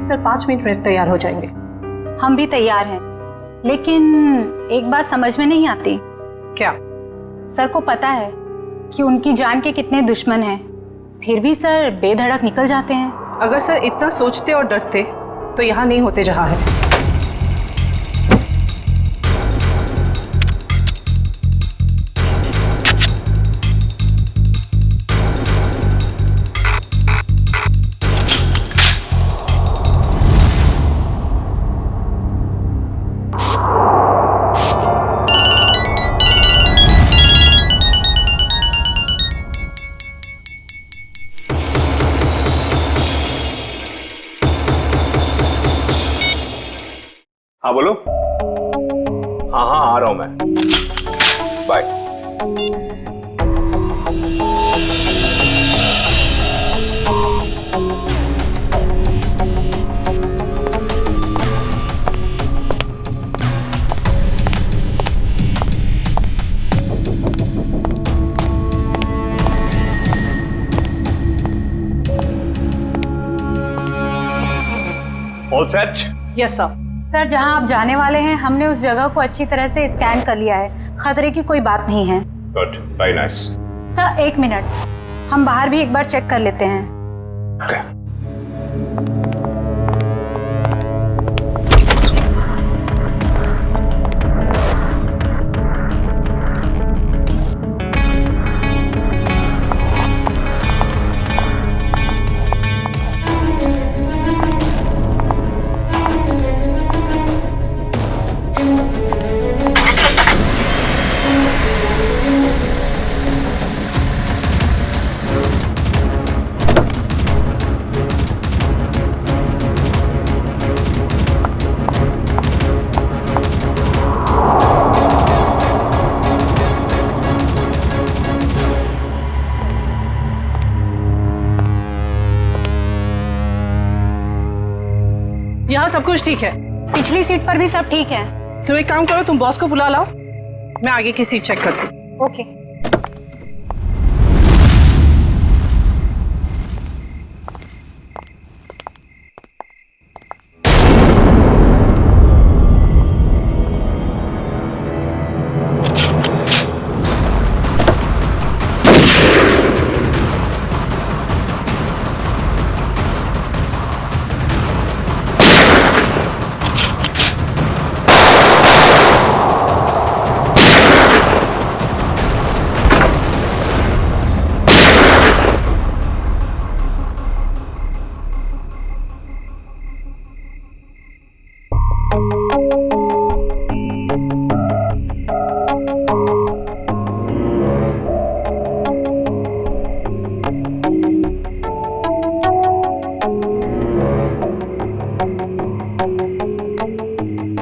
Sir 5 minute में तैयार हो जाएंगे। हम भी तैयार हैं, लेकिन एक बात समझ में नहीं आती। क्या? सर को पता है कि उनकी जान के कितने दुश्मन हैं, फिर भी सर बेधड़क निकल जाते हैं। अगर सर इतना सोचते और डरते तो यहाँ नहीं होते जहाँ है। हाँ बोलो। हाँ हाँ आ रहा हूं मैं, bye. All set? Yes sir. Sir जहां आप जाने वाले हैं हमने उस जगह को अच्छी तरह से स्कैन कर लिया है, खतरे की कोई बात नहीं है। Good, very nice. Sir 1 minute, हम बाहर भी एक बार चेक कर लेते हैं। Okay. यहाँ सब कुछ ठीक है। पिछली सीट पर भी सब ठीक है। तुम एक काम करो, तुम बॉस को बुला लाओ, मैं आगे की सीट चेक करती हूँ। ओके।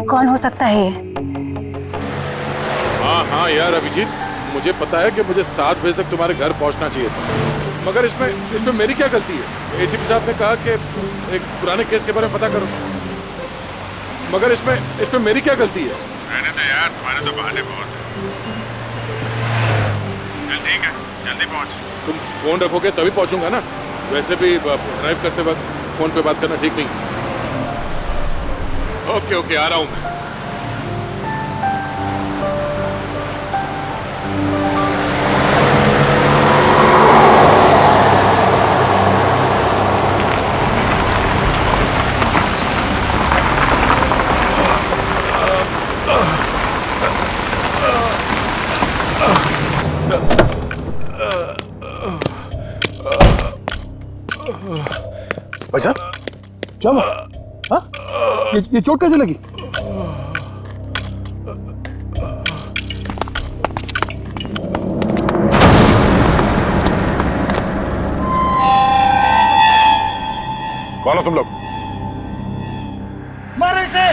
कौन हो सकता है ये? हाँ हाँ यार अभिजीत, मुझे पता है कि मुझे 7 बजे तक तुम्हारे घर पहुंचना चाहिए था, मगर इसमें मेरी क्या गलती है? एसीपी साहब ने कहा कि एक पुराने केस के बारे में पता करो, मगर इसमें मेरी क्या गलती है? रहने दो यार, तुम्हारे तो बहाने बहुत हैं। चल ठीक है, जल्दी पहुंच। तुम फोन रखोगे तभी पहुंचूंगा ना, वैसे भी ड्राइव करते वक्त फोन पे बात करना ठीक नहीं। ओके ओके, आ रहा हूं मैं। भाई साहब क्या हुआ? हाँ? ये चोट कैसे लगी? कौन हो तुम लोग? मारो इसे!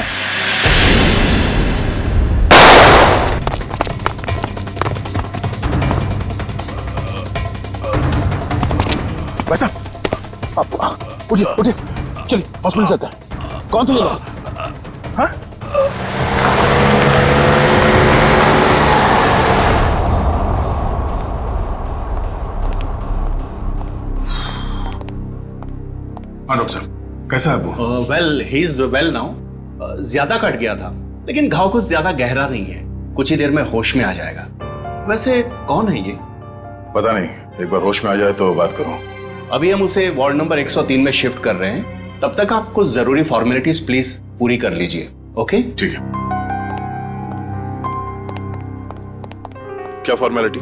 भाई साहब आप उठिए उठिए, चलिए हॉस्पिटल चलते हैं। कौन थे ये लोग? हाँ? हाँ डॉक्टर साहब, कैसा है वो? Well he is well now. ज्यादा कट गया था, लेकिन घाव कुछ ज्यादा गहरा नहीं है, कुछ ही देर में होश में आ जाएगा। वैसे कौन है ये? पता नहीं, एक बार होश में आ जाए तो बात करूं। अभी हम उसे वार्ड नंबर 103 में शिफ्ट कर रहे हैं, तब तक आप कुछ जरूरी फॉर्मेलिटीज प्लीज पूरी कर लीजिए। ओके? ठीक है। क्या फॉर्मेलिटी?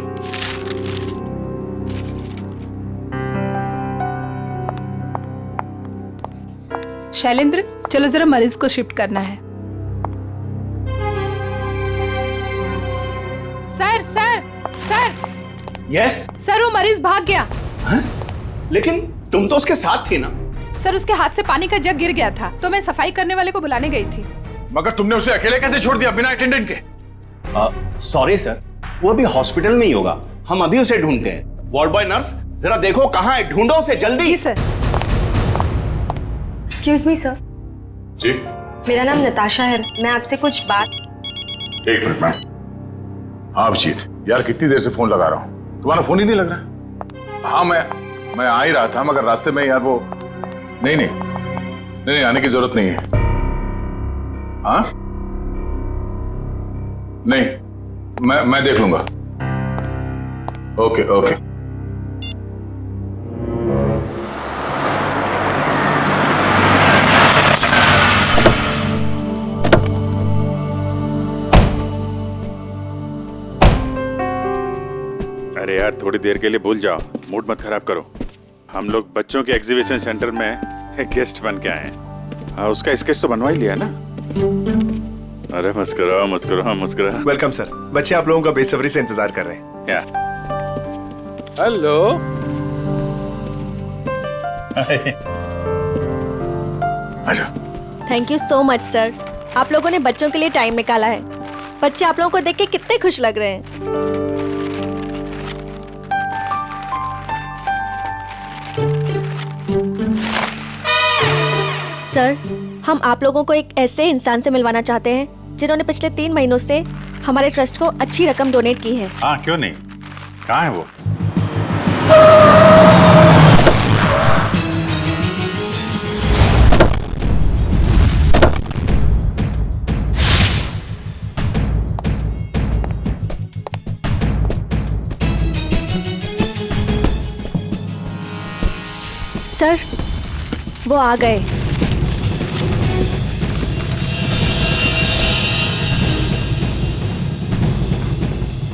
शैलेंद्र, चलो जरा मरीज को शिफ्ट करना है। Sir sir sir yes. Sir, वो मरीज भाग गया। लेकिन तुम तो उसके साथ थी ना? सर, उसके हाथ से पानी का जग गिर गया था, तो मैं सफाई करने वाले को बुलाने गई थी। मगर तुमने उसे अकेले कैसे छोड़ दिया बिना अटेंडेंट के? सॉरी सर, वो अभी हॉस्पिटल में ही होगा, हम अभी उसे ढूंढते हैं। वार्ड बॉय नर्स, जरा देखो कहाँ है, ढूंढो उसे जल्दी। जी सर। एक्सक्यूज मी सर, जी। मेरा नाम नताशा है, मैं आपसे कुछ बात। एक मिनट मैम। हाँ अभिजीत, यार कितनी देर से फोन लगा रहा हूँ, तुम्हारा फोन ही नहीं लग रहा। हाँ मैं आ ही रहा था, मगर रास्ते में यार वो नहीं आने की जरूरत नहीं है। हाँ नहीं, मैं देख लूंगा। Okay okay. अरे यार, थोड़ी देर के लिए भूल जाओ, मूड मत खराब करो। हम लोग बच्चों के एग्जीबिशन सेंटर में गेस्ट बन के आए हैं। हाँ, उसका स्केच तो बनवा ही लिया ना? अरे मुस्कुराओ मुस्कुराओ मुस्कुराओ। वेलकम सर, बच्चे आप लोगों का बेसब्री से इंतजार कर रहे हैं। क्या? हेलो। आजा। Thank you so much sir, आप लोगों ने बच्चों के लिए टाइम निकाला है। बच्चे आप लोगों को देख के कितने खुश लग रहे हैं। सर, हम आप लोगों को एक ऐसे इंसान से मिलवाना चाहते हैं जिन्होंने पिछले 3 महीनों से हमारे ट्रस्ट को अच्छी रकम डोनेट की है। हाँ, क्यों नहीं, कहाँ है वो? सर, वो आ गए।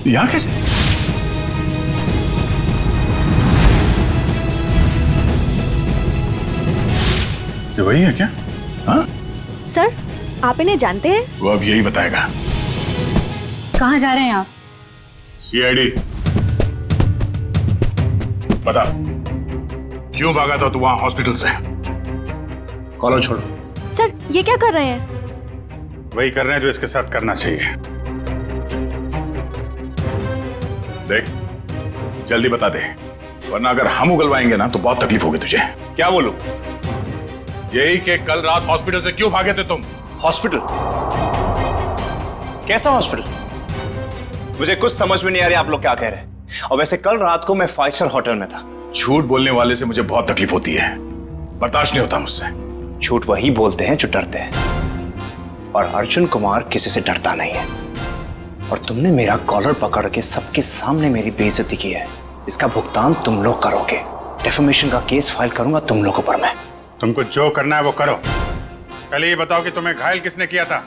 यहाँ कैसे? ये वही है क्या? हाँ? सर, आप इन्हें जानते हैं? वो अब यही बताएगा। कहाँ जा रहे हैं आप? सीआईडी। बता, क्यों भागा था तू वहां हॉस्पिटल से? कॉलर छोड़ो। सर, ये क्या कर रहे हैं? वही कर रहे हैं जो इसके साथ करना चाहिए। देख, जल्दी बता दे, वरना अगर हम उगलवाएंगे ना तो बहुत तकलीफ होगी तुझे। क्या बोलूं? यही कि कल रात हॉस्पिटल से क्यों भागे थे तुम? हॉस्पिटल? कैसा हॉस्पिटल? मुझे कुछ समझ में नहीं आ रहा आप लोग क्या कह रहे हैं। और वैसे कल रात को मैं 5 स्टार होटल में था। झूठ बोलने वाले से मुझे बहुत तकलीफ होती है, बर्दाश्त नहीं होता मुझसे। झूठ वही बोलते हैं जो डरते हैं, और अर्जुन कुमार किसी से डरता नहीं है। और तुमने मेरा कॉलर पकड़ के सबके सामने मेरी बेइज्जती की है, इसका भुगतान तुम लोग करोगे। डेफेमेशन का केस फाइल करूंगा तुम लोगों पर मैं। तुमको जो करना है वो करो। पहले ये बताओ कि तुम्हें घायल किसने किया था?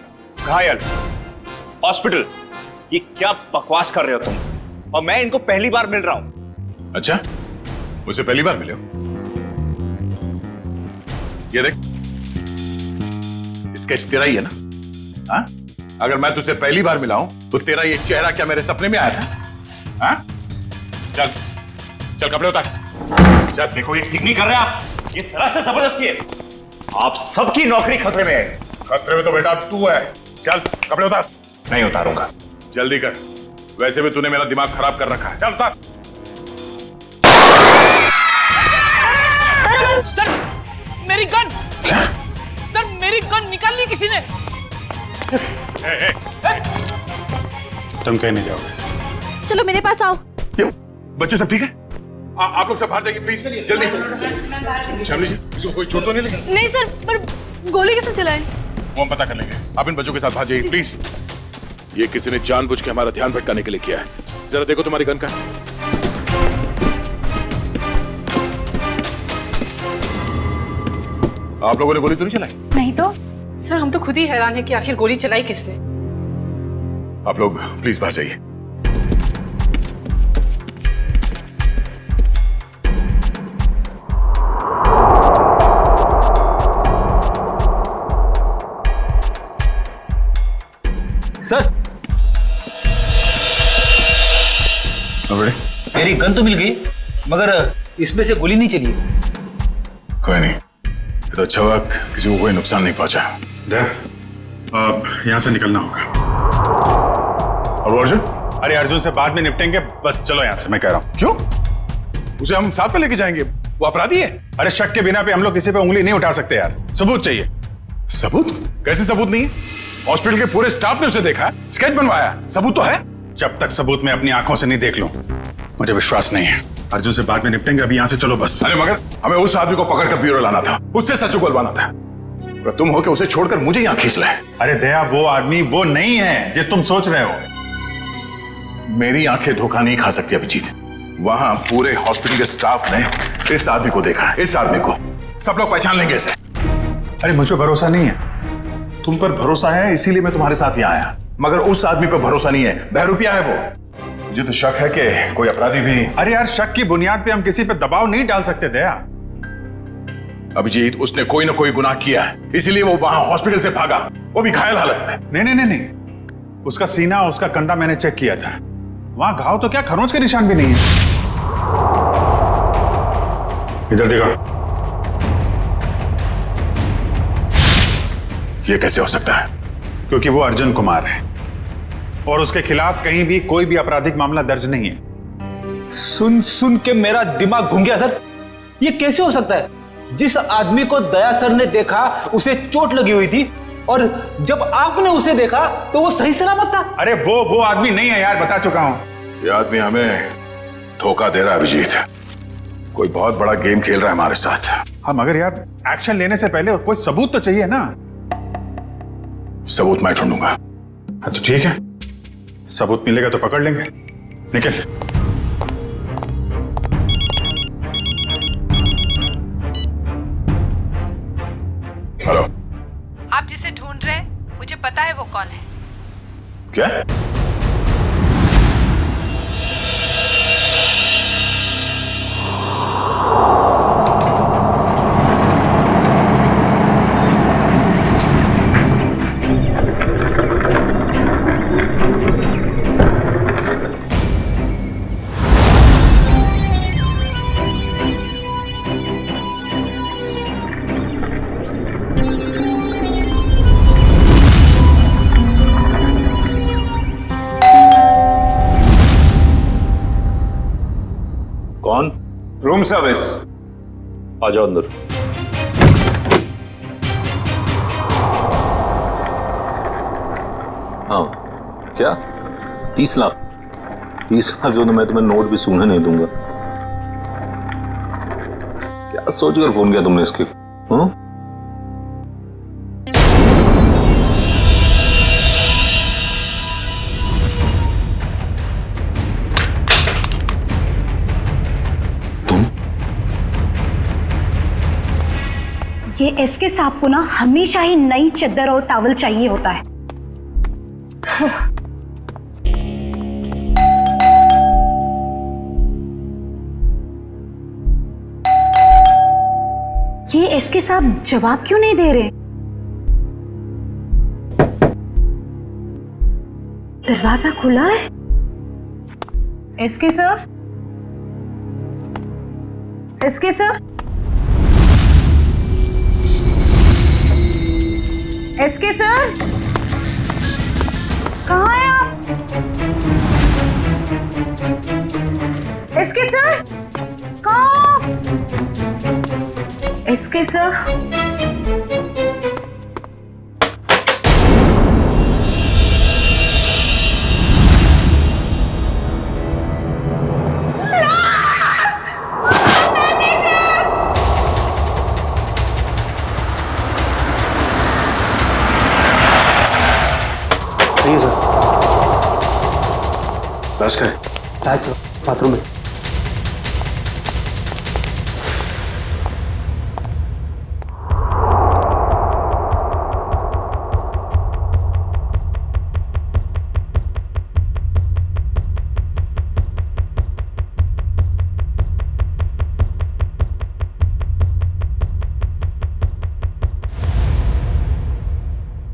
घायल? हॉस्पिटल? ये क्या बकवास कर रहे हो तुम? और मैं इनको पहली बार मिल रहा हूं। अच्छा, मुझे पहली बार मिले हो? ये देख, स्केच तेरा ही है ना? हाँ? अगर मैं तुझसे पहली बार मिला हूं तो तेरा ये चेहरा क्या मेरे सपने में आया था? हाँ? चल चल कपड़े उतार। चल, देखो ये ठीक नहीं कर रहे आप, ये सरासर जबरदस्ती है। आप सबकी नौकरी खतरे में है। खतरे में तो बेटा तू है। चल कपड़े उतार। नहीं उतारूंगा। जल्दी कर, वैसे भी तूने मेरा दिमाग खराब कर रखा है। चल उतार। सर, मेरी गन! सर, मेरी गन निकाल ली किसी ने। तुम कहीं नहीं जाओगे। चलो मेरे पास आओ। क्यों? बच्चे सब ठीक है? आप लोग सब बाहर जाइए प्लीज, जल्दी। श्यामली जी, इसको कोई चोट तो नहीं लगी? नहीं सर, पर गोली किसने चलाई? वो हम पता कर लेंगे। आप इन बच्चों के साथ बाहर जाइए प्लीज। ये किसी ने जानबूझ के हमारा ध्यान भटकाने के लिए किया है। जरा देखो तुम्हारी गन का। आप लोगों ने गोली तो नहीं चलाई? नहीं तो। सर हम तो खुद ही हैरान है कि आखिर गोली चलाई किसने। आप लोग प्लीज बाहर जाइए। सर मेरी गन तो मिल गई, मगर इसमें से गोली नहीं चली। कोई नहीं, ये तो अच्छा हुआ किसी को कोई नुकसान नहीं पहुंचा। अब यहाँ से निकलना होगा। और अर्जुन? अरे अर्जुन से बाद में निपटेंगे, बस चलो यहाँ से, मैं कह रहा हूँ। क्यों? उसे हम साथ में लेके जाएंगे, वो अपराधी है। अरे शक के बिना पे हम लोग किसी पे उंगली नहीं उठा सकते यार, सबूत चाहिए। सबूत? कैसे सबूत नहीं है? हॉस्पिटल के पूरे स्टाफ ने उसे देखा, स्केच बनवाया, सबूत तो है। जब तक सबूत मैं अपनी आंखों से नहीं देख लूं, मुझे विश्वास नहीं है। अर्जुन से बाद में निपटेंगे, अभी यहाँ से चलो बस। अरे मगर हमें उस आदमी को पकड़कर ब्यूरो लाना था, उससे सच उगलवाना था। तो तुम हो के उसे छोड़कर मुझे यहाँ खींच लाए। अरे दया, वो आदमी वो नहीं है जिस तुम सोच रहे हो। मेरी आंखें धोखा नहीं खा सकती अभिजीत। वहां पूरे हॉस्पिटल के स्टाफ ने इस आदमी को देखा, इस आदमी को सब लोग पहचान लेंगे इसे। अरे मुझ पर भरोसा नहीं है। तुम पर भरोसा है इसीलिए मैं तुम्हारे साथ यहाँ आया, मगर उस आदमी पर भरोसा नहीं है, बहरूपिया है वो। मुझे तो शक है कि कोई अपराधी भी। अरे यार, शक की बुनियाद पे हम किसी पे दबाव नहीं डाल सकते दया। अभिजीत, उसने कोई ना कोई गुनाह किया है, इसीलिए वो वहां हॉस्पिटल से भागा, वो भी घायल हालत में। नहीं नहीं नहीं नहीं, उसका सीना, उसका कंधा मैंने चेक किया था, वहां घाव तो क्या खरोंच के निशान भी नहीं है। इधर देखो। ये कैसे हो सकता है? क्योंकि वो अर्जुन कुमार है और उसके खिलाफ कहीं भी कोई भी आपराधिक मामला दर्ज नहीं है। सुन सुन के मेरा दिमाग घूम गया सर। ये कैसे हो सकता है? जिस आदमी को दया सर ने देखा उसे चोट लगी हुई थी, और जब आपने उसे देखा तो वो सही सलामत था। अरे वो आदमी नहीं है यार, बता चुका हूं। ये आदमी हमें धोखा दे रहा है अभिजीत, कोई बहुत बड़ा गेम खेल रहा है हमारे साथ। हाँ, मगर यार एक्शन लेने से पहले कोई सबूत तो चाहिए ना। सबूत मैं ढूंढूंगा। हाँ तो ठीक है, सबूत मिलेगा तो पकड़ लेंगे। निकल। हेलो। आप जिसे ढूंढ रहे हैं, मुझे पता है वो कौन है। क्या? कौन? Room service. आ जाओ अंदर। हाँ क्या? 30 लाख? 30 लाख क्यों? तो मैं तुम्हें नोट भी सूंघने नहीं दूंगा। क्या सोचकर फोन किया तुमने इसके? हाँ? ये एसके साहब को ना हमेशा ही नई चद्दर और टॉवल चाहिए होता है। ये एसके साहब जवाब क्यों नहीं दे रहे? दरवाजा खुला है। SK sir, SK sir, SK sir, कहाँ हैं आप? एसके सर, कहाँ? एसके सर, लाश का है? लाश बाथरूम में।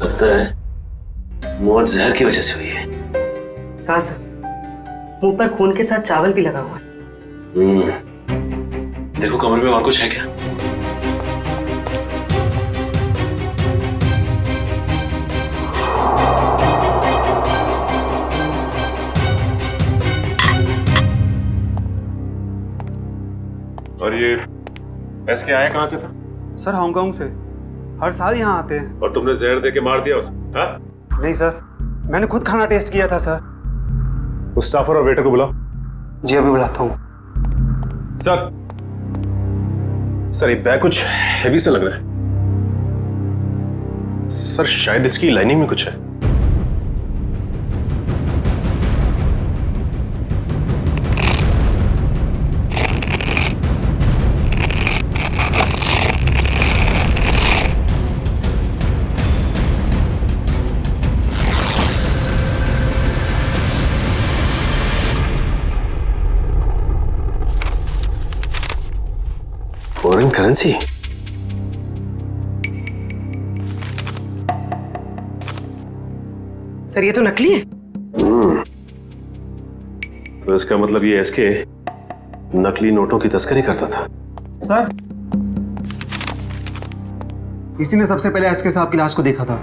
लगता है मौत जहर की वजह से हुई है। हाँ सर, मुंह पर खून के साथ चावल भी लगा हुआ है। देखो कमरे में और कुछ है क्या? और ये एसके आया कहां से था? सर हांगकांग से, हर साल यहाँ आते हैं। और तुमने जहर दे के मार दिया उसे? हाँ? नहीं सर, मैंने खुद खाना टेस्ट किया था सर। उस स्टाफर और वेटर को बुलाओ। जी अभी बुलाता हूँ। सर सर ये बैग कुछ हेवी सा लग रहा है। सर शायद इसकी लाइनिंग में कुछ है। Foreign currency? सर ये तो नकली है। तो इसका मतलब ये एसके नकली नोटों की तस्करी करता था। सर इसी ने सबसे पहले एसके साहब की लाश को देखा था।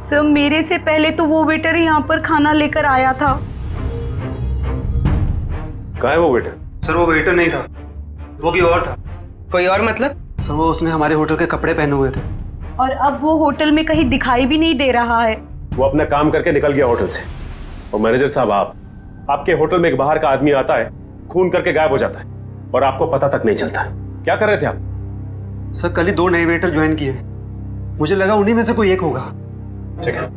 सर मेरे से पहले तो वो वेटर यहाँ पर खाना लेकर आया था। कहाँ है वो वेटर? सर वो वेटर नहीं था, वो कोई और था। कोई और मतलब? सर वो उसने हमारे होटल के कपड़े पहने हुए थे। और अब वो होटल में कहीं दिखाई भी नहीं दे रहा है। वो अपना काम करके निकल गया होटल से। और मैनेजर साहब आपके होटल में एक बाहर का आदमी आता है, खून करके गायब हो जाता है और आपको पता तक नहीं चलता। क्या कर रहे थे आप? सर कल ही 2 नए वेटर ज्वाइन किए, मुझे लगा उन्हीं में से कोई एक होगा। ठीक है,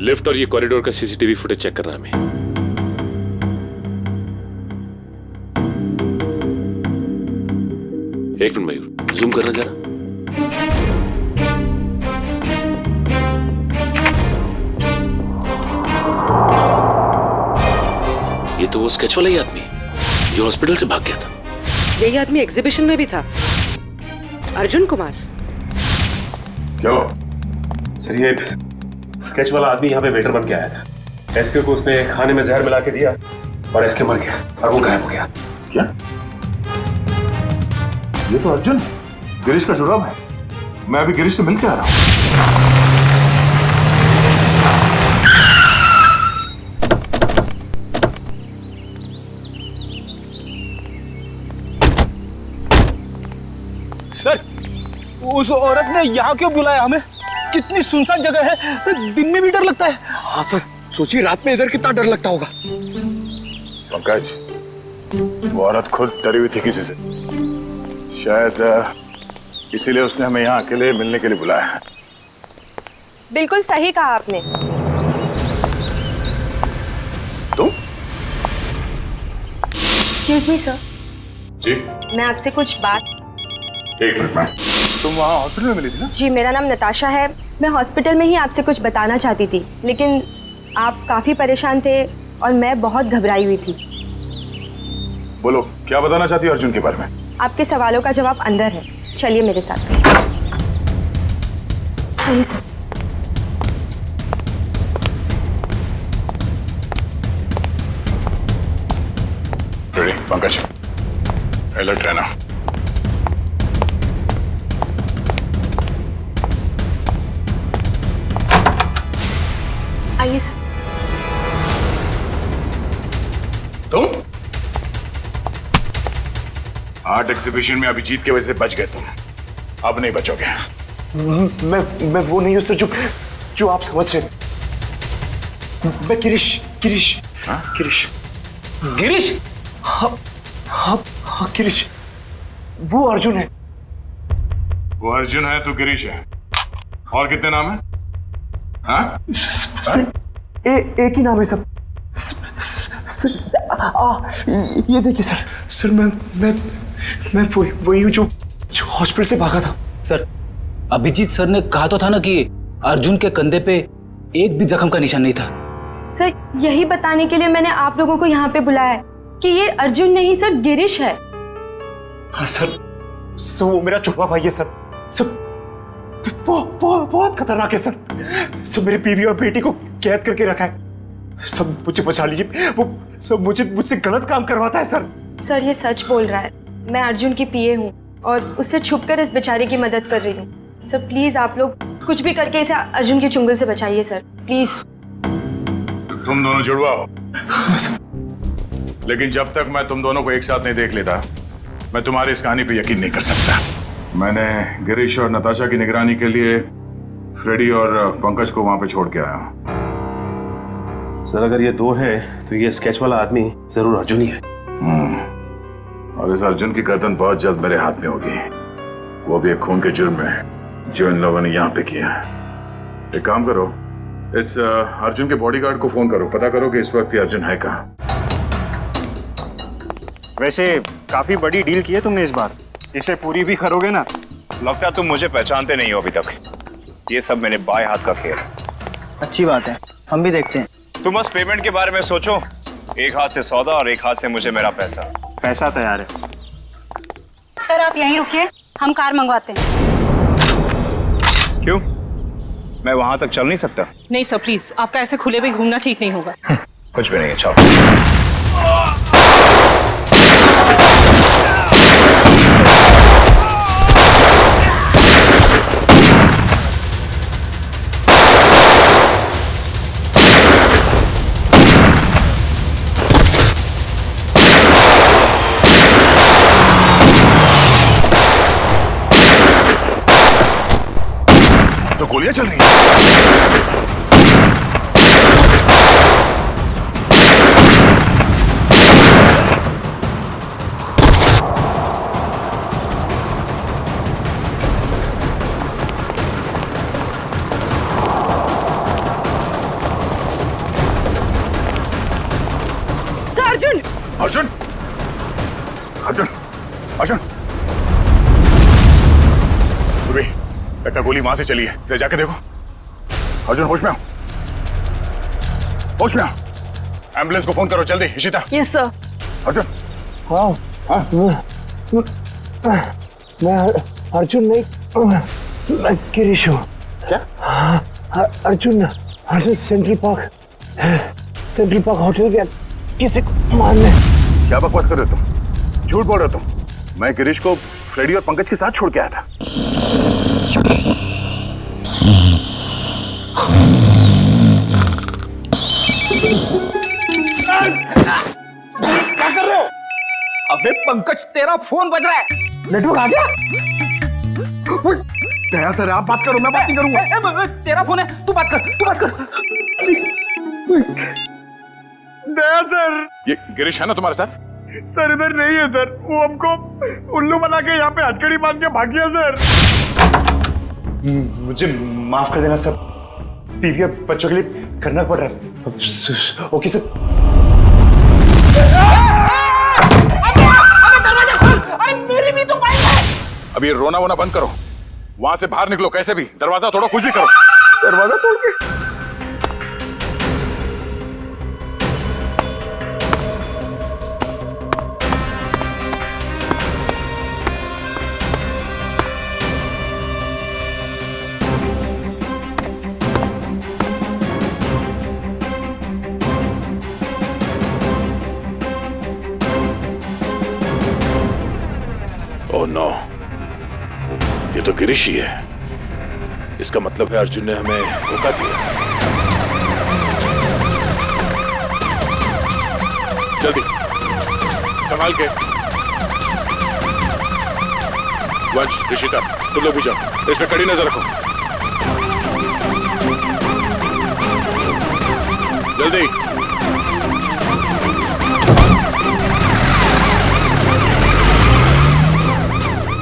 लिफ्ट और ये कॉरिडोर का सीसीटीवी फुटेज चेक करना हमें। एक मिनट मयूर, जूम करना जरा। ये तो वो स्केच वाला ही आदमी जो हॉस्पिटल से भाग गया था। यही आदमी एग्जीबिशन में भी था, अर्जुन कुमार। क्या हुआ? सर ये स्केच वाला आदमी यहाँ पे वेटर बन के आया था। एसके को उसने खाने में जहर मिला के दिया और एसके मर गया और वो गायब हो गया। क्या? ये तो अर्जुन गिरीश का जुड़ाव है। मैं अभी गिरीश से मिल के आ रहा हूं। सर उस औरत ने यहाँ क्यों बुलाया हमें? कितनी सुनसान जगह है, दिन में भी डर लगता है। हाँ सर, सोचिए रात में इधर कितना डर लगता होगा। पंकज, वो औरत खुद डरी हुई थी किसी से, शायद इसीलिए उसने हमें यहाँ अकेले मिलने के लिए बुलाया है। बिल्कुल सही कहा आपने। तुम? एक्सक्यूज मी सर, जी मैं आपसे कुछ बात। एक मिनट में। तुम वहाँ हॉस्पिटल में मिली थी ना? जी मेरा नाम नताशा है। मैं हॉस्पिटल में ही आपसे कुछ बताना चाहती थी, लेकिन आप काफ़ी परेशान थे और मैं बहुत घबराई हुई थी। बोलो, क्या बताना चाहती हो अर्जुन के बारे में? आपके सवालों का जवाब अंदर है, चलिए मेरे साथ। आइए सर। रेडी पंकज, अलर्ट रहना। आइए सर। तुम आर्ट एग्जीबिशन में अभिजीत की वजह से बच गए तुम, अब नहीं बचोगे। मैं वो नहीं हूं सर जो आप समझ रहे। मैं गिरीश। हाँ? गिरीश? हाँ गिरीश, वो अर्जुन है। वो अर्जुन है, तू गिरीश है। और कितने नाम है? हाँ? एक ही नाम है सब। ये देखिए सर मैं वही हूँ जो हॉस्पिटल से भागा था। सर, अभिजीत सर ने कहा तो था ना कि अर्जुन के कंधे पे एक भी जख्म का निशान नहीं था। सर यही बताने के लिए मैंने आप लोगों को यहाँ पे बुलाया है कि ये अर्जुन नहीं सर गिरीश है। हाँ सर वो मेरा छुपा भाई है सर। बहुत खतरनाक है सर। मेरी बीवी और बेटी को कैद करके रखा है। सब मुझे बचा लीजिए, वो सब मुझसे गलत काम करवाता है सर। सर ये सच बोल रहा है। मैं अर्जुन की पीए हूँ और उससे छुपकर इस बेचारे की मदद कर रही हूँ। सर प्लीज आप लोग कुछ भी करके इसे अर्जुन के चुंगल से बचाइए सर, प्लीज। तुम दोनों जुड़वा हो, लेकिन जब तक मैं तुम दोनों को एक साथ नहीं देख लेता मैं तुम्हारी इस कहानी पे यकीन नहीं कर सकता। मैंने गिरीश और नताशा की निगरानी के लिए फ्रेडी और पंकज को वहां पे छोड़ के आया हूं। सर अगर ये दो हैं तो ये स्केच वाला आदमी जरूर अर्जुन ही है। और इस अर्जुन की गर्दन बहुत जल्द मेरे हाथ में होगी, वो भी एक खून के जुर्म में जो इन लोगों ने यहाँ पे किया। एक काम करो, इस अर्जुन के बॉडीगार्ड को फोन करो, पता करो कि इस वक्त ये अर्जुन है कहाँ। वैसे काफी बड़ी डील की है तुमने इस बार, इसे पूरी भी करोगे ना? लगता तुम मुझे पहचानते नहीं हो अभी तक। ये सब मेरे बाएं हाथ का खेल। अच्छी बात है, हम भी देखते हैं। तुम बस पेमेंट के बारे में सोचो, एक हाथ से सौदा और एक हाथ से मुझे मेरा पैसा। पैसा तैयार है। सर आप यहीं रुकिए, हम कार मंगवाते हैं। क्यों, मैं वहां तक चल नहीं सकता? नहीं सर प्लीज, आपका ऐसे खुले में घूमना ठीक नहीं होगा। कुछ भी नहीं है, चलो। तो गोलियां चल रही हैं। अर्जुन अर्जुन अर्जुन अर्जुन एक गोली वहां से चली है, जरा जाके देखो। अर्जुन होश में आओ, होश में आओ। एम्बुलेंस को फोन करो जल्दी। इशिता। Yes sir. अर्जुन। मैं अर्जुन नहीं, मैं गिरीश हूँ। क्या? अर्जुन सेंट्रल पार्क होटल गया किसी को मारने। क्या बकवास कर रहे हो तुम? झूठ बोल रहे हो तुम। मैं गिरीश को फ्रेडी और पंकज के साथ छोड़ के आया था। क्या कर रहे हो? अबे पंकज, तेरा फोन बज रहा है। नेटवर्क आ गया? दया सर आप बात करो, मैं बात नहीं करूंगा। तेरा फोन है, तू बात कर। दया सर। ये गिरीश है ना तुम्हारे साथ? सर इधर नहीं है सर, वो हमको उल्लू बना के यहाँ पे हथकड़ी बांध के भाग गया सर। मुझे माफ कर देना सर, बीवी और बच्चों के लिए करना पड़ रहा है। Okay sir. मेरी भी तो बाइक है। अब ये रोना वोना बंद करो, वहां से बाहर निकलो, कैसे भी दरवाजा तोड़ो, कुछ भी करो। दरवाजा तोड़ के? ओह नो, ये तो गिरीश ही है। इसका मतलब है अर्जुन ने हमें धोखा दिया। जल्दी संभाल के। वंश, ऋषिता, तुम लोग भी जाओ, इस पे कड़ी नजर रखो। जल्दी।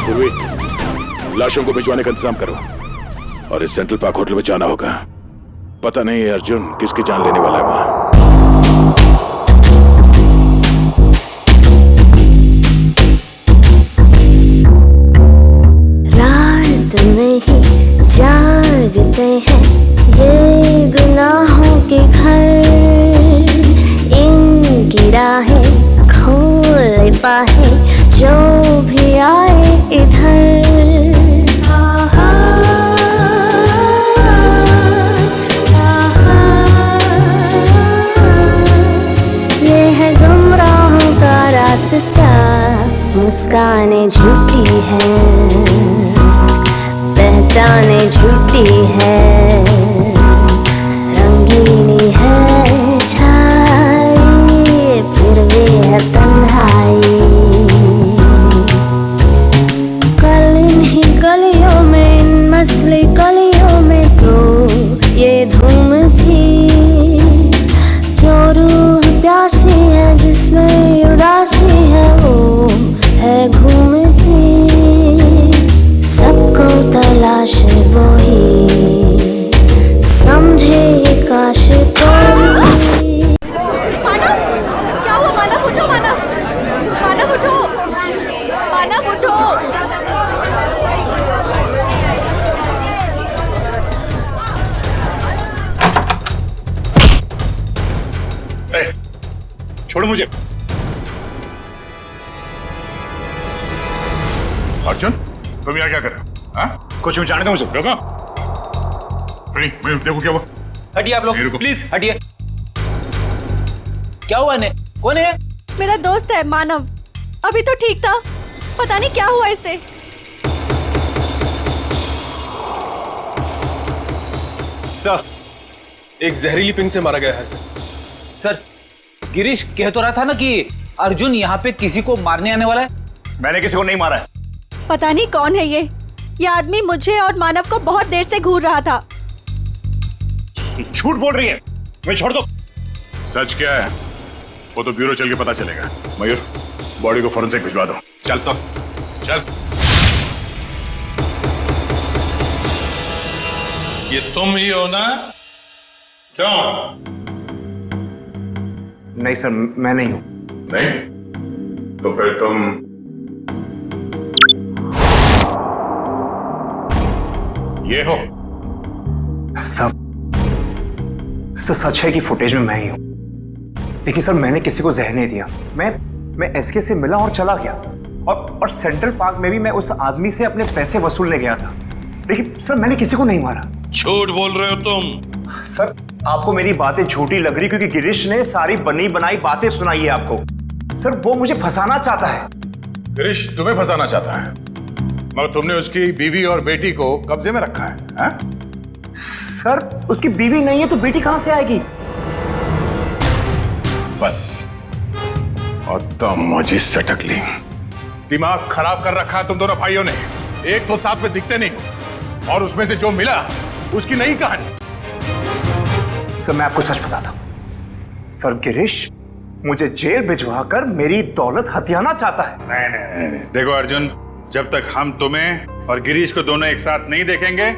पूर्वी, लाशों को भिजवाने का इंतजाम करो और इस सेंट्रल पार्क होटल में जाना होगा। पता नहीं है अर्जुन किसकी जान लेने वाला है वहां। निभाए जो भी आए इधर। आहा, ये है गुमराहों का रास्ता, मुस्कानें झूठी हैं, पहचाने झूठी है, रंगीनी है छाई फिर भी है तन्हाई। कल इन्हीं गलियों में, इन मसले गलियों में तो ये धूम थी, जो रूह प्यासी है जिसमें उदासी है वो है घूमती। सबको तलाश वो ही समझे ये काश कोई। मानव, क्या हुआ मानव? उठो मानव, मानव उठो, मानव उठो। छोड़ो मुझे। अर्जुन, तुम यहाँ क्या कर रहे हो? हाँ? कुछ भी जानते हो मुझे? रुको। देखो क्या हुआ? हटिए आप लोग, प्लीज हटिए। क्या हुआ इन्हें? कौन है? मेरा दोस्त है मानव, अभी तो ठीक था, पता नहीं क्या हुआ इसे। सर, एक जहरीली पिन से मारा गया है सर, गिरीश कह तो रहा था ना कि अर्जुन यहाँ पे किसी को मारने आने वाला है। मैंने किसी को नहीं मारा है। पता नहीं कौन है ये आदमी मुझे और मानव को बहुत देर से घूर रहा था। झूठ बोल रही है, मैं छोड़ दो। सच क्या है वो तो ब्यूरो चल के पता चलेगा। मयूर, बॉडी को फॉरेंसिक भिजवा दो। चल सब, चल। ये तुम ही हो ना? क्यों? नहीं सर, मैं नहीं हूं। नहीं? तो फिर तुम ये हो? सब सच है कि फुटेज में मैं ही हूं, लेकिन सर मैंने किसी को जहर नहीं दिया। मैं एसके से मिला और चला गया, और सेंट्रल पार्क में भी मैं उस आदमी से अपने पैसे वसूलने गया था, लेकिन सर मैंने किसी को नहीं मारा। झूठ बोल रहे हो तुम। सर आपको मेरी बातें झूठी लग रही क्योंकि गिरीश ने सारी बनी बनाई बातें सुनाई है आपको। सर वो मुझे फंसाना चाहता है। गिरीश तुम्हें फंसाना चाहता है, मगर तुमने उसकी बीवी और बेटी को कब्जे में रखा है, हा? सर उसकी बीवी नहीं है तो बेटी कहां से आएगी? बस, और तुम मुझे सटक ली। दिमाग खराब कर रखा है तुम दोनों भाइयों ने। एक तो साथ में दिखते नहीं, और उसमें से जो मिला उसकी नई कहानी। सर मैं आपको सच बताता हूं, सर गिरीश मुझे जेल भिजवाकर मेरी दौलत हथियाना चाहता है। नहीं। देखो अर्जुन, जब तक हम तुम्हें और गिरीश को दोनों एक साथ नहीं देखेंगे,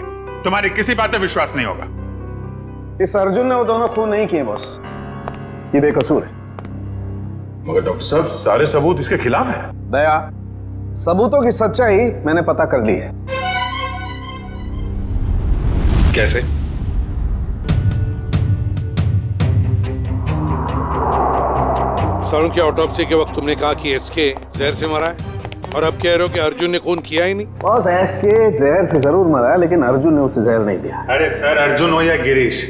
तुम्हारी किसी बात पे विश्वास नहीं होगा। इस अर्जुन ने वो दोनों खून नहीं किए बॉस, ये बेकसूर है। मगर डॉक्टर साहब, सारे सबूत इसके खिलाफ है। दया, सबूतों की सच्चाई मैंने पता कर ली है। कैसे? सारुण की ऑटोप्सी के वक्त तुमने कहा कि एसके जहर से मरा है, और अब कह रहे हो कि अर्जुन ने खून किया ही नहीं। बॉस, एसके जहर से जरूर मरा है, लेकिन अर्जुन ने उसे जहर नहीं दिया। अरे सर, अर्जुन हो या गिरीश,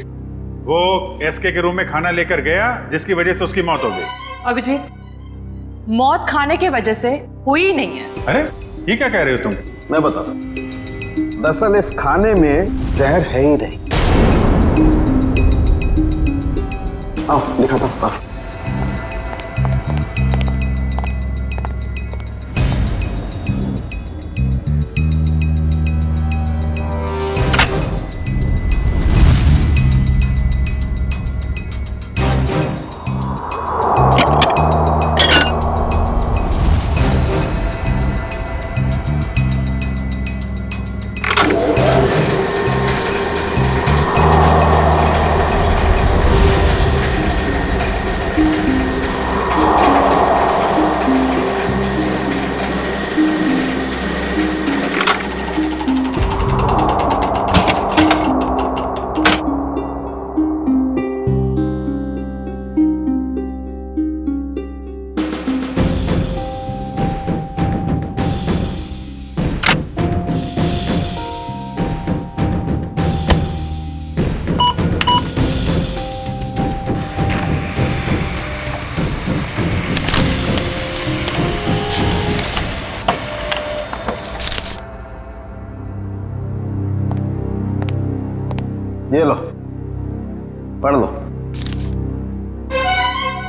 वो एसके के रूम में खाना लेकर गया जिसकी वजह से उसकी मौत हो गई। अभिजीत, मौत खाने के वजह से हुई ही नहीं है। अरे ये क्या कह रहे हो तुम? मैं बताता हूं, दरअसल इस खाने में जहर है ही नहीं। आओ दिखाता हूं।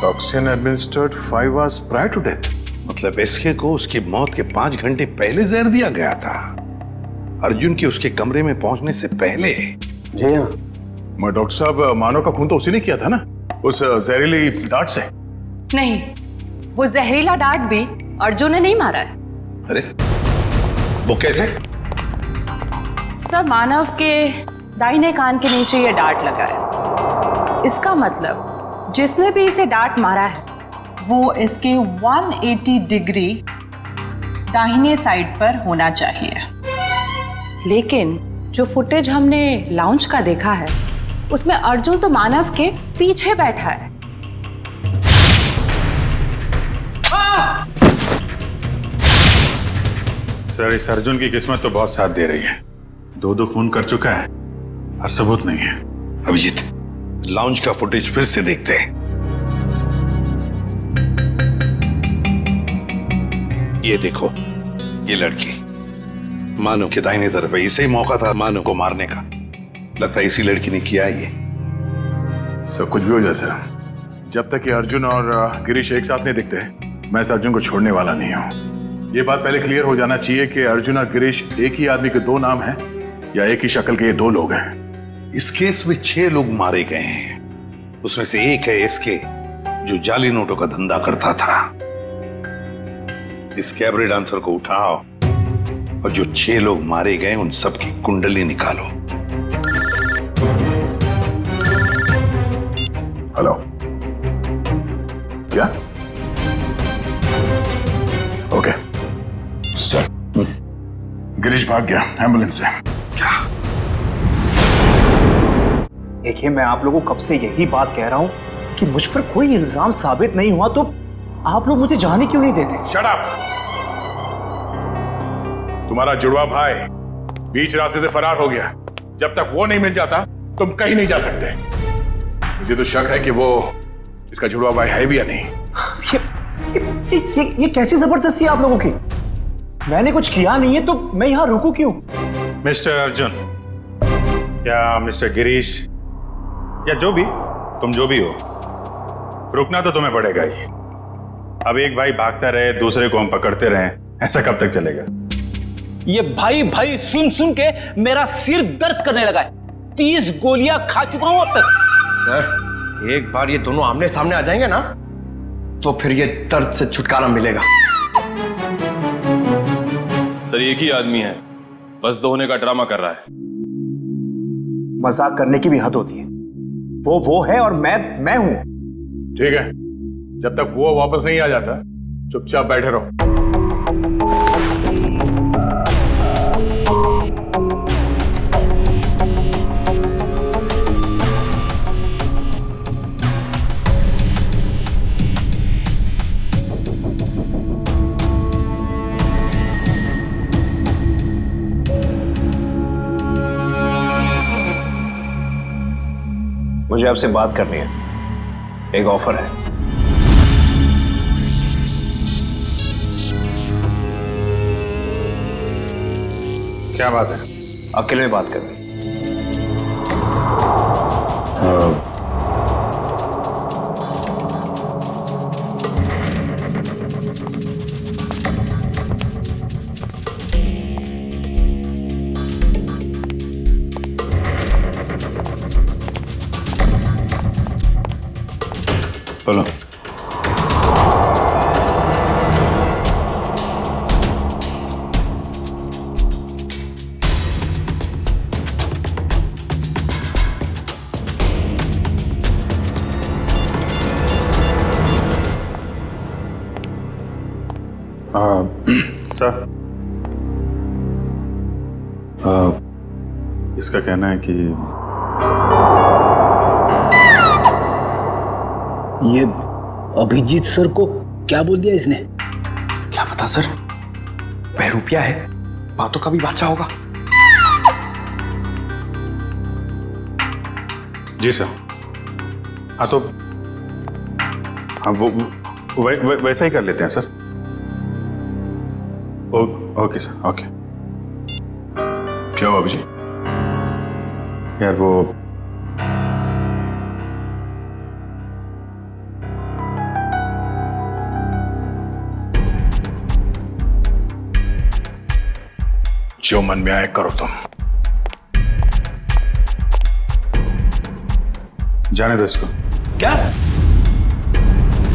Toxin administered 5 hours prior to death। मतलब एसके को उसकी मौत के 5 घंटे पहले जहर दिया गया था, अर्जुन के उसके कमरे में पहुंचने से पहले। जी हाँ। मगर डॉक्टर साहब, मानव का खून तो उसी ने किया था ना, उस जहरीली डांट से। नहीं, वो जहरीला डांट भी अर्जुन ने नहीं मारा है। अरे वो कैसे? सर, मानव के दाहिने कान के नीचे ये डांट लगा है। इसका मतलब जिसने भी इसे डांट मारा है वो इसके 180 डिग्री दाहिने साइड पर होना चाहिए। लेकिन जो फुटेज हमने लाउंज का देखा है उसमें अर्जुन तो मानव के पीछे बैठा है। सर, इस अर्जुन की किस्मत तो बहुत साथ दे रही है। 2 खून कर चुका है और सबूत नहीं है। अभिजीत, लाउंज का फुटेज फिर से देखते हैं। ये देखो, ये लड़की मानव के दाहिने तरफ है। इसे ही मौका था मानव को मारने का। लगता है इसी लड़की ने किया ये। सब कुछ भी हो जाए सर, जब तक ये अर्जुन और गिरीश एक साथ नहीं दिखते, मैं इस अर्जुन को छोड़ने वाला नहीं हूं। ये बात पहले क्लियर हो जाना चाहिए कि अर्जुन और गिरीश एक ही आदमी के 2 नाम हैं या एक ही शक्ल के ये 2 लोग हैं। इस केस में 6 लोग मारे गए हैं। उसमें से एक है एसके, जो जाली नोटों का धंधा करता था। इस कैबरे डांसर को उठाओ और जो 6 लोग मारे गए उन सबकी कुंडली निकालो। हेलो, क्या? ओके सर, गिरीश भाग गया एम्बुलेंस से। देखिए, मैं आप लोगों को कब से यही बात कह रहा हूं कि मुझ पर कोई इल्जाम साबित नहीं हुआ तो आप लोग मुझे जाने क्यों नहीं देते? Shut up! तुम्हारा जुड़वा भाई बीच रास्ते से फरार हो गया। जब तक वो नहीं मिल जाता तुम कहीं नहीं जा सकते। मुझे तो शक है कि वो इसका जुड़वा भाई है भी या नहीं। ये कैसी जबरदस्ती है आप लोगों की? मैंने कुछ किया नहीं है तो मैं यहां रुकूं क्यों? मिस्टर अर्जुन या मिस्टर गिरीश या जो भी, तुम जो भी हो, रुकना तो तुम्हें पड़ेगा ही। अब एक भाई भागता रहे, दूसरे को हम पकड़ते रहे, ऐसा कब तक चलेगा? ये भाई भाई सुन सुन के मेरा सिर दर्द करने लगा है। 30 गोलियां खा चुका हूं अब तक। सर, एक बार ये दोनों आमने सामने आ जाएंगे ना तो फिर ये दर्द से छुटकारा मिलेगा। सर, एक ही आदमी है, बस 2 होने का ड्रामा कर रहा है। मजाक करने की भी हद होती है। वो है और मैं हूं। ठीक है, जब तक वो वापस नहीं आ जाता चुपचाप बैठे रहो। मुझे आपसे बात करनी है। एक ऑफर है। क्या बात है? अकेले में बात करनी। बोलो। सर, इसका कहना है कि ये अभिजीत सर को क्या बोल दिया इसने? क्या पता सर, बहरूपिया है, बातों का भी बादशाह होगा। जी सर। हाँ तो हाँ वो वैसा ही कर लेते हैं सर। Okay sir, okay. क्या हुआ अभिजीत? यार वो जो मन में आए करो तुम। जाने दो इसको। क्या?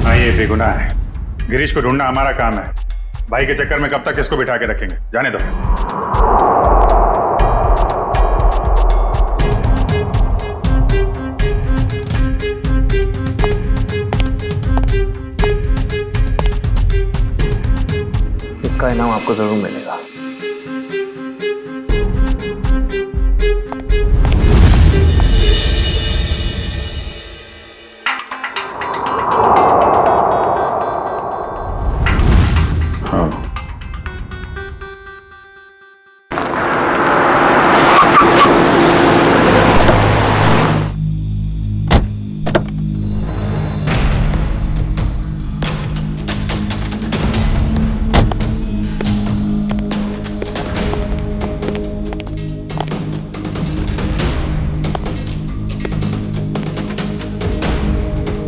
हाँ, ये बेगुनाह है। गिरीश को ढूंढना हमारा काम है। भाई के चक्कर में कब तक इसको बिठा के रखेंगे? जाने दो। इसका इनाम आपको जरूर मिलेगा।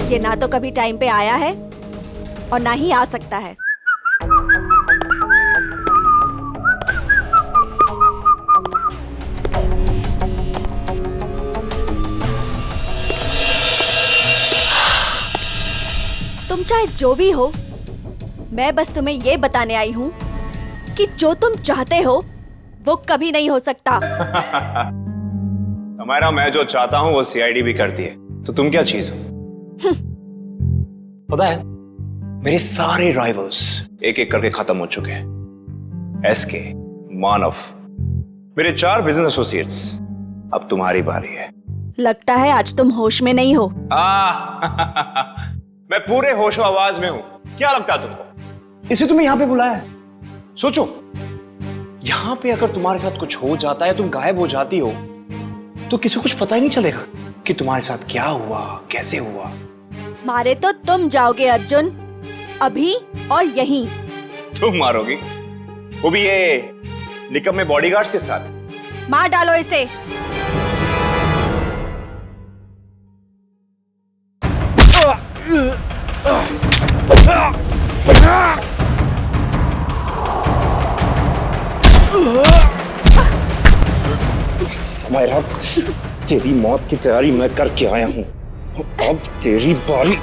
ये ना तो कभी टाइम पे आया है और ना ही आ सकता है। तुम चाहे जो भी हो, मैं बस तुम्हें ये बताने आई हूँ कि जो तुम चाहते हो वो कभी नहीं हो सकता। हमारा मैं जो चाहता हूं वो सीआईडी भी करती है, तो तुम क्या चीज हो? पता है, मेरे सारे राइवल्स एक एक करके खत्म हो चुके हैं। एसके, मानव, मेरे 4 बिजनेस एसोसिएट्स। अब तुम्हारी बारी है। लगता है आज तुम होश में नहीं हो। मैं पूरे होशो आवाज में हूं। क्या लगता है तुमको? इसे तुम्हें यहां पे बुलाया है। सोचो, यहां पे अगर तुम्हारे साथ कुछ हो जाता है, तुम गायब हो जाती हो, तो किसी को कुछ पता ही नहीं चलेगा कि तुम्हारे साथ क्या हुआ, कैसे हुआ। मारे तो तुम जाओगे अर्जुन, अभी और यहीं। तुम मारोगी? वो भी ये निकम्मे बॉडीगार्ड्स के साथ? मार डालो इसे। समय रख, तेरी मौत की तैयारी मैं करके आया हूं। अब तेरी बारी।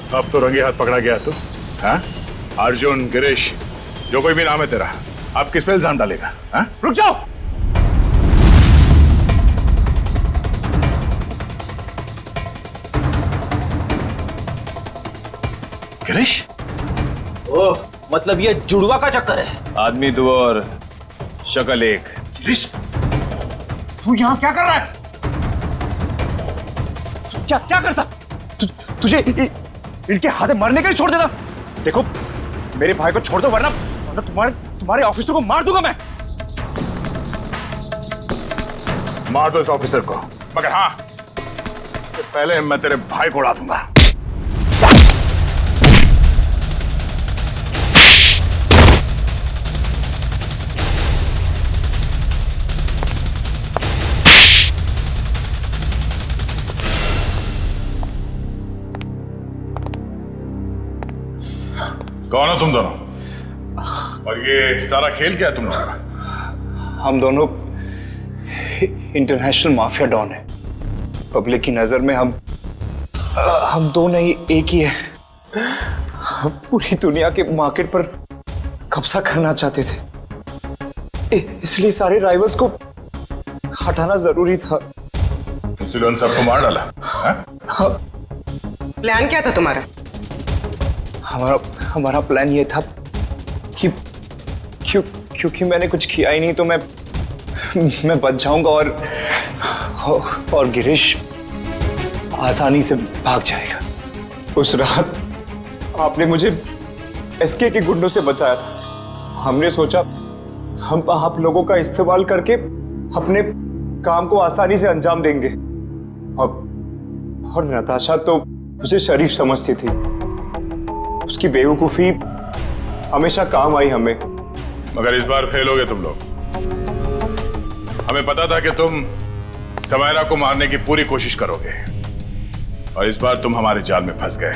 अब तो रंगे हाथ पकड़ा गया तू। हाँ? अर्जुन, गिरीश, जो कोई भी नाम है तेरा, आप किस पे इल्जाम डालेगा? हाँ? रुक जाओ। गिरीश? ओह, मतलब ये जुड़वा का चक्कर है। आदमी दो और शक्ल एक। गिरीश, तू यहां क्या कर रहा है? तू क्या करता? तुझे इनके हाथे मरने के लिए छोड़ देता? देखो, मेरे भाई को छोड़ दो, वरना तुम्हारे ऑफिसर को मार दूंगा मैं। मार दो इस ऑफिसर को, मगर हाँ, पहले मैं तेरे भाई को उड़ा दूंगा। कौन हो तुम दोनों? और ये सारा खेल क्या है तुम लोगों का? हम दोनों इंटरनेशनल माफिया डॉन है। पब्लिक की नजर में हम दो नहीं, एक ही है। हम पूरी दुनिया के मार्केट पर कब्जा करना चाहते थे, इसलिए सारे राइवल्स को हटाना जरूरी था। इसलिए उन सबको मार डाला? प्लान क्या था तुम्हारा? हमारा प्लान ये था कि क्योंकि मैंने कुछ किया ही नहीं, तो मैं बच जाऊंगा और गिरीश आसानी से भाग जाएगा। उस रात आपने मुझे एसके के गुंडों से बचाया था। हमने सोचा हम आप लोगों का इस्तेमाल करके अपने काम को आसानी से अंजाम देंगे। और नताशा तो मुझे शरीफ समझती थी, उसकी बेवकूफी हमेशा काम आई हमें। मगर इस बार फेल हो गए तुम लोग। हमें पता था कि तुम समायरा को मारने की पूरी कोशिश करोगे और इस बार तुम हमारे जाल में फंस गए।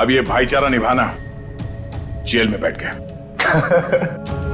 अब ये भाईचारा निभाना जेल में बैठ गए।